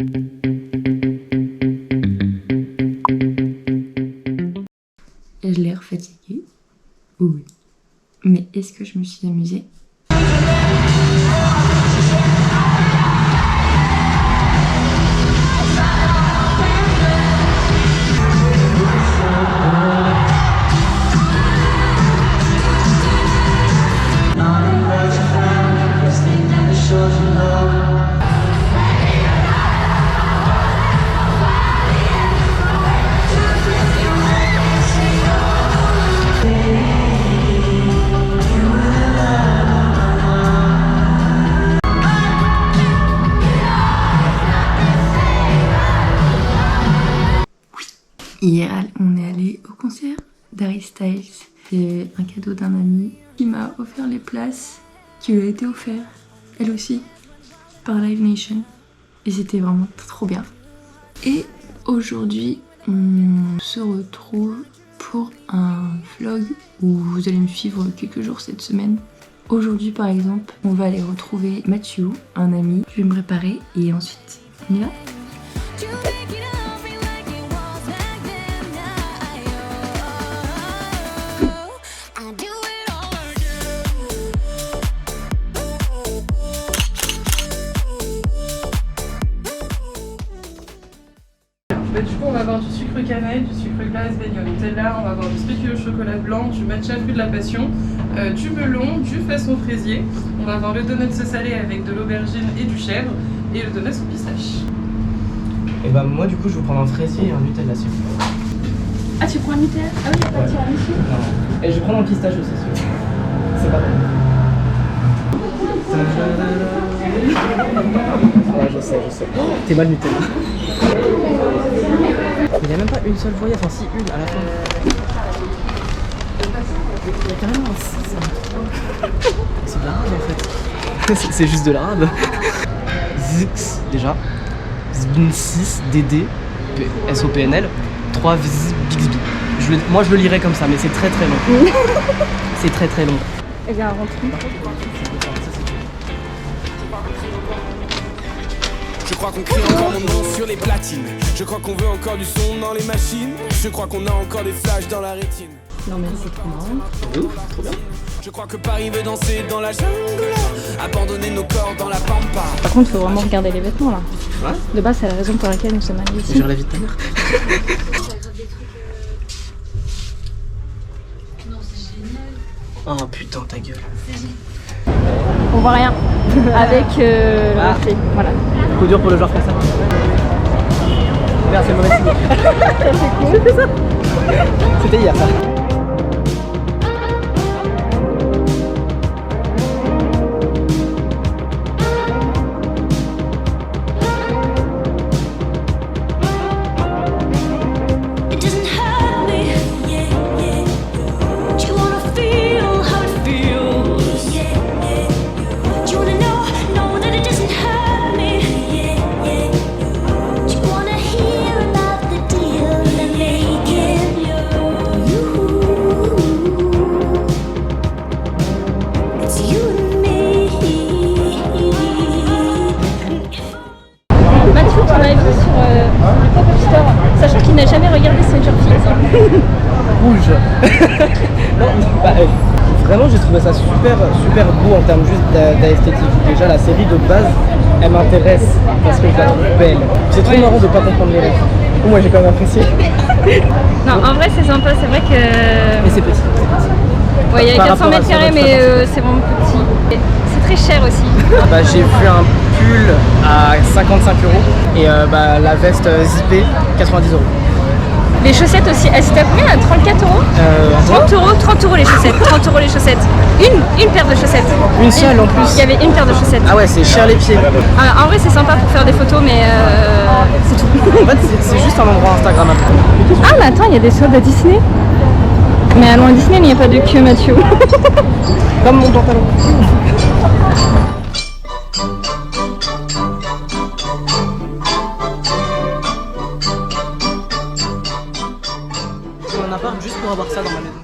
J'ai l'air fatiguée. Oui. Mais est-ce que je me suis amusée? Hier, on est allé au concert d'Harry Styles. C'est un cadeau d'un ami qui m'a offert les places, qui lui a été offert, elle aussi, par Live Nation. Et c'était vraiment trop bien. Et aujourd'hui, on se retrouve pour un vlog où vous allez me suivre quelques jours cette semaine. Aujourd'hui, par exemple, on va aller retrouver Mathieu, un ami. Je vais me préparer et ensuite, on y va. Du coup, on va avoir du sucre cannelle, du sucre glace, beignet au Nutella, on va avoir du spéculoos au chocolat blanc, du matcha fruit de la passion, du melon, du fesson fraisier. On va avoir le donut salé avec de l'aubergine et du chèvre et le donut au pistache. Et bah moi du coup je vais prendre un fraisier et un Nutella s'il vous plaît. Ah tu prends un Nutella? Ah oui, il n'y a pas de tiramisu. Non. Et je vais prendre un pistache aussi s'il vous plaît. C'est pas bon. Ouais je sais. Oh, t'es mal Nutella. Il n'y a même pas une seule voyelle, enfin si une à la fin. Il y a carrément un 6. C'est de l'arabe en fait. C'est juste de l'arabe. Zx déjà. Zbn6 DD SOPNL 3 Bixby. Moi je le lirai comme ça mais c'est très long. C'est très long. Eh bien rentrons. Je crois qu'on crie encore mon nom sur les platines. Je crois qu'on veut encore du son dans les machines. Je crois qu'on a encore des flashs dans la rétine. Non mais c'est trop marrant. Trop bien. Je crois que Paris veut danser dans la jungle, abandonner nos corps dans la pampa. Par contre, il faut vraiment regarder les vêtements là. Ouais. De base, c'est la raison pour laquelle nous sommes allés ici. J'ai la vie de ta mère. Oh putain ta gueule. On voit rien. Avec le reflet. Voilà. Coup dur pour le joueur français. Merde, c'est le mauvais signe. C'était ça. C'était hier ça. Sachant qu'il n'a jamais regardé Stranger Things. Rouge. Non, bah, vraiment j'ai trouvé ça super beau en termes juste d'esthétique. Déjà la série de base elle m'intéresse parce que je la trouve belle. C'est trop marrant de pas comprendre les rêves. Moi j'ai quand même apprécié. Non en vrai c'est sympa, c'est vrai que... Mais c'est petit. Ouais, il y a 400 mètres carrés mais c'est vraiment petit. C'est très cher aussi. Bah, j'ai vu un pull à 55 € et la veste zippée 90 €. Les chaussettes aussi, elles étaient à combien? 34 €? 30 € les chaussettes. 30 € les chaussettes. Une paire de chaussettes. Une seule en plus. Il y avait une paire de chaussettes. Ah ouais, c'est cher les pieds. En vrai, c'est sympa pour faire des photos, mais c'est tout. En fait, c'est juste un endroit Instagrammable. Ah, mais attends, il y a des soldes à Disney. Mais allons à Disney, mais il n'y a pas de queue, Mathieu. Comme mon pantalon. Un appart juste pour avoir ça dans ma maison.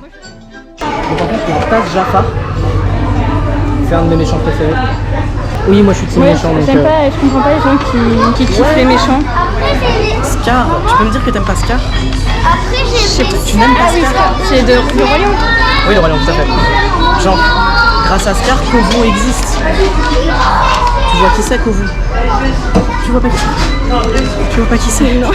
Donc en fait il y a Taz Jafar, c'est un de mes méchants préférés. Oui, moi je suis team Ouais, méchant. Donc, j'aime pas, je comprends pas les gens qui kiffent les méchants. Scar, tu peux me dire que t'aimes pas Scar? Tu n'aimes pas Ah oui, Scar? c'est de Roi Lion. Oui, le Roi Lion, tout à fait. Genre, grâce à Scar, Kovu existe. Tu vois qui c'est, Kovu? Tu vois pas qui c'est? Tu vois pas qui c'est? Non.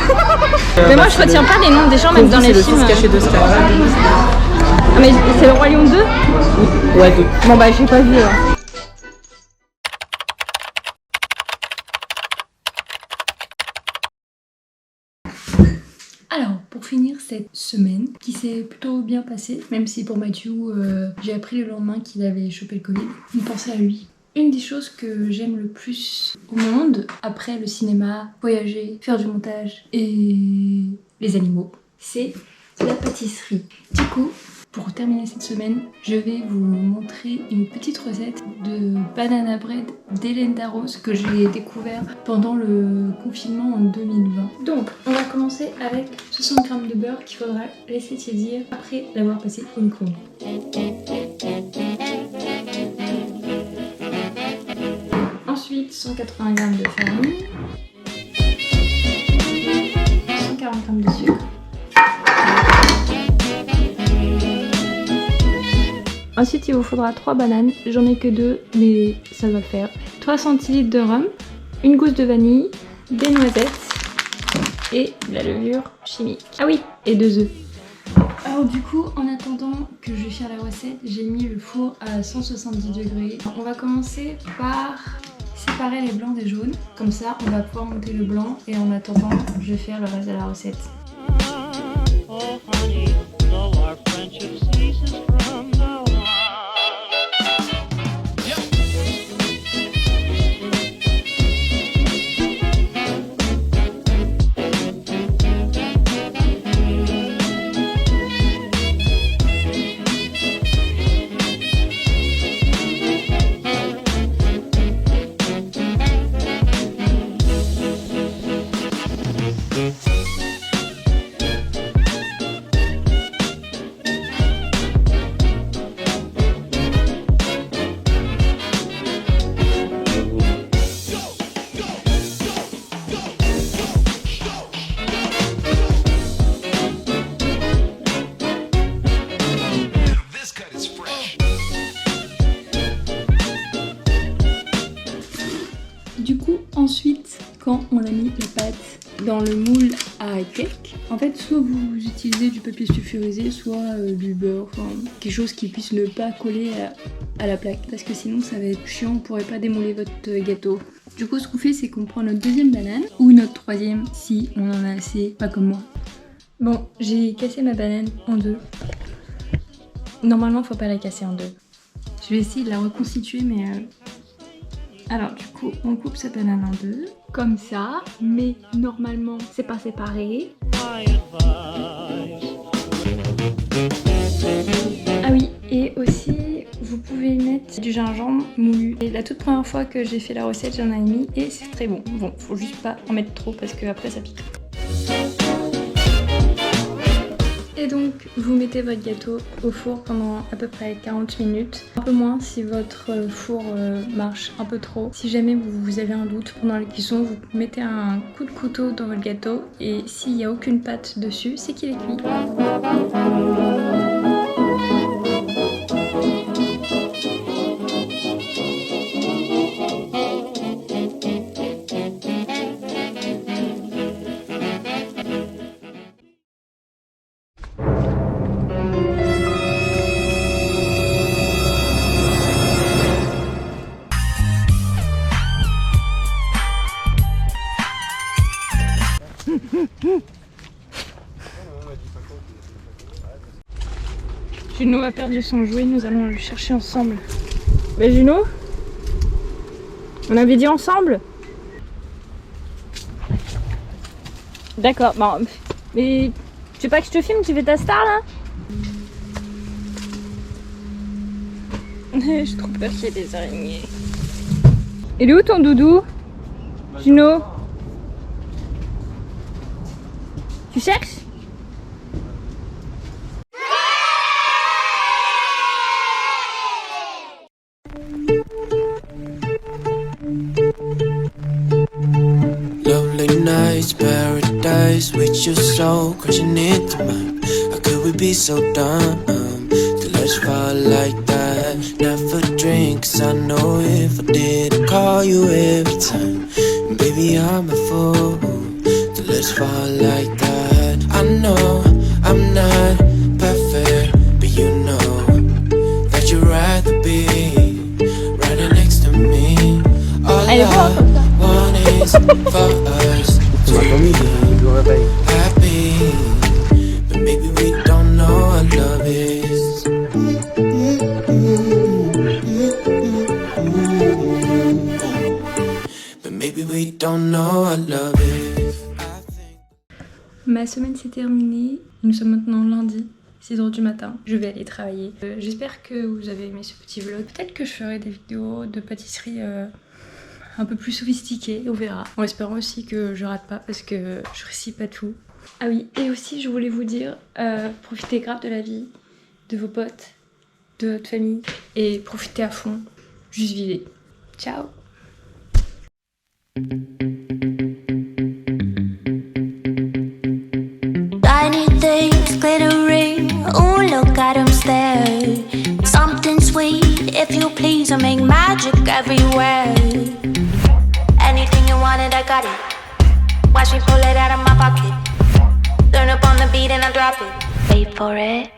Mais moi je retiens pas les noms des gens, même dans les C'est le films. fils caché de Scar. Ah, mais c'est le Roi Lion 2? Ouais, 2. Bon bah j'ai pas vu alors. Alors, pour finir cette semaine, qui s'est plutôt bien passée, même si pour Mathieu, j'ai appris le lendemain qu'il avait chopé le Covid, une pensée à lui. Une des choses que j'aime le plus au monde, après le cinéma, voyager, faire du montage et les animaux, c'est la pâtisserie. Du coup, pour terminer cette semaine, je vais vous montrer une petite recette de banana bread d'Hélène Darros que j'ai découvert pendant le confinement en 2020. Donc, on va commencer avec 60 g de beurre qu'il faudra laisser tiédir après l'avoir passé au micro-ondes. Ensuite, 180 g de farine, 140 g de sucre. Ensuite, il vous faudra 3 bananes, j'en ai que 2, mais ça va le faire. 3 centilitres de rhum, une gousse de vanille, des noisettes et de la levure chimique. Ah oui, et 2 œufs. Alors du coup, en attendant que je vais faire la recette, j'ai mis le four à 170 degrés. On va commencer par séparer les blancs des jaunes. Comme ça, on va pouvoir monter le blanc et en attendant, je vais faire le reste de la recette. Oh honey, though our friendship ceases from now on. Du coup, ensuite, quand on a mis la pâte dans le moule à cake, en fait, soit vous utilisez du papier sulfurisé, soit du beurre, enfin quelque chose qui puisse ne pas coller à la plaque, parce que sinon ça va être chiant, on pourrait pas démouler votre gâteau. Du coup, ce qu'on fait, c'est qu'on prend notre deuxième banane, ou notre troisième, si on en a assez, pas comme moi. Bon, j'ai cassé ma banane en deux. Normalement, faut pas la casser en deux. Je vais essayer de la reconstituer, mais... Alors du coup, on coupe sa banane en deux, comme ça, mais normalement c'est pas séparé. Ah oui, et aussi vous pouvez mettre du gingembre moulu. Et la toute première fois que j'ai fait la recette, j'en ai mis et c'est très bon. Bon, faut juste pas en mettre trop parce que après ça pique. Et donc, vous mettez votre gâteau au four pendant à peu près 40 minutes. Un peu moins si votre four marche un peu trop. Si jamais vous avez un doute pendant la cuisson, vous mettez un coup de couteau dans votre gâteau et s'il n'y a aucune pâte dessus, c'est qu'il est cuit. Juno a perdu son jouet, nous allons le chercher ensemble. Mais Juno, on avait dit ensemble. D'accord, bon, mais tu veux pas que je te filme, tu fais ta star là? J'ai trop peur qu'il y ait des araignées. Il est où ton doudou? Juno? Tu cherches? reach paradise with your soul crashing into mine. How could we be so dumb to let's fall like that? Never drink, 'cause I know if I did, I'd call you every time. And baby, I'm a fool to let's fall like that. I know I'm not perfect, but you know that you'd rather be right next to me. All I want is for us to be happy, but maybe we don't know what love is. But maybe we don't know what love is. Ma semaine s'est terminée, nous sommes maintenant lundi, 6h du matin, je vais aller travailler. J'espère que vous avez aimé ce petit vlog. Peut-être que je ferai des vidéos de pâtisserie un peu plus sophistiquées, on verra. En espérant aussi que je rate pas parce que je réussis pas tout. Ah oui, et aussi je voulais vous dire, profitez grave de la vie, de vos potes, de votre famille et profitez à fond, juste vivez. Ciao! Shiny things glittering, ooh look at them stare. Something sweet, if you please, I make magic everywhere. Anything you wanted, I got it. Watch me pull it out of my pocket. Turn up on the beat and I drop it. Wait for it.